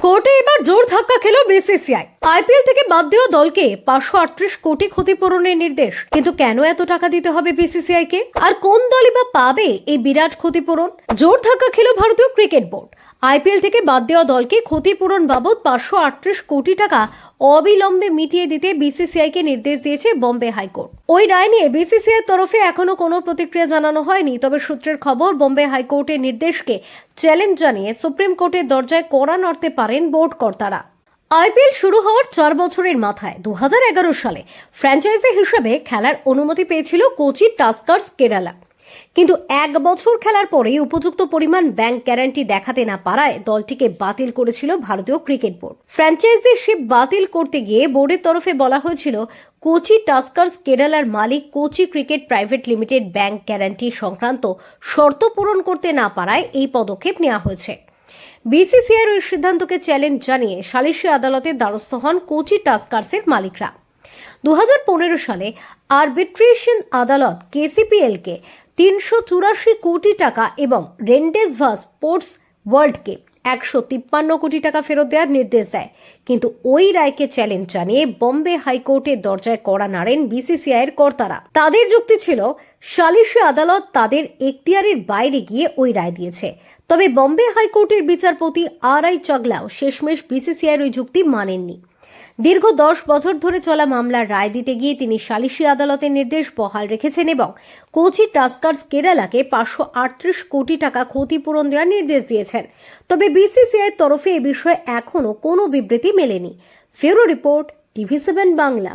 কোর্টে এবার জোর ধাক্কা খেল বিসিসিআই। আইপিএল থেকে বাদ দেওয়া দলকে 538 কোটি ক্ষতিপূরণের নির্দেশ। কিন্তু কেন এত টাকা দিতে হবে বিসিসিআই কে? আর কোন দলই বা পাবে এই বিরাট ক্ষতিপূরণ? জোর ধাক্কা খেল ভারতীয় ক্রিকেট বোর্ড। আইপিএল থেকে বাদ দেওয়া দলকে ক্ষতিপূরণ বাবদ 538 কোটি টাকা অবিলম্বে মিটিয়ে দিতে বিসিসিআই কে নির্দেশ দিয়েছে বম্বে হাইকোর্ট। ওই রায় নিয়ে বিসিসিআই এর তরফে এখনো কোনো প্রতিক্রিয়া জানানো হয়নি। তবে সূত্রের খবর, বম্বে হাইকোর্টের নির্দেশকে চ্যালেঞ্জ জানিয়ে সুপ্রিম কোর্টের দরজায় কড়া নাড়তে পারেন বোর্ড কর্তারা। আইপিএল শুরু হওয়ার 4 বছরের মাথায় 2011 সালে ফ্র্যাঞ্চাইজি হিসেবে খেলার অনুমতি পেয়েছিল কোচি টাস্কার্স কেরালা। কিন্তু 1 বছর খেলার পরেই উপযুক্ত পরিমাণ ব্যাংক গ্যারান্টি দেখাতে না পারায় দলটিকে বাতিল করেছিল ভারতীয় ক্রিকেট বোর্ড। ফ্র্যাঞ্চাইজিশিপ বাতিল করতে গিয়ে বোর্ডের তরফে বলা হয়েছিল, কোচি টাস্কার্স কেরালার মালিক Kochi cricket private limited bank guarantee সংক্রান্ত শর্ত পূরণ করতে না পারায় এই পদক্ষেপ নেওয়া হয়েছে। বিসিসিআইয়ের এই সিদ্ধান্তকে চ্যালেঞ্জ জানিয়ে সালিশি আদালতের দ্বারস্থ হন কোচি টাস্কার্সের মালিকরা। 2015 সালে আরবিট্রেশন আদালত কেসিপিএল কে 384 কোটি টাকা এবং রেন্ডেসভা স্পোর্টস ওয়ার্ল্ডকে 153 কোটি টাকা ফেরত দেওয়ার নির্দেশ দেয়। কিন্তু ওই রায়কে চ্যালেঞ্জ জানিয়ে বম্বে হাইকোর্টের দরজায় কড়া নাড়েন বিসিসিআইয়ের কর্তারা। তাদের যুক্তি ছিল, সালিশি আদালত তাদের এখতিয়ারের বাইরে গিয়ে ওই রায় দিয়েছে। তবে বম্বে হাইকোর্টের বিচারপতি আর.আই. চাগলাও শেষমেশ বিসিসিআইয়ের ওই যুক্তি মানেননি। দীর্ঘ 10 বছর ধরে চলা মামলার রায় দিতে গিয়ে তিনি সালিশি আদালতের নির্দেশ বহাল রেখেছেন এবং কোচি টাস্কার্স কেরালাকে 538 কোটি টাকা ক্ষতিপূরণ দেওয়ার নির্দেশ দিয়েছেন। তবে বিসিসিআইয়ের তরফে এ বিষয়ে এখনো কোনো বিবৃতি মেলেনি। ফেরো রিপোর্ট, TV7 বাংলা।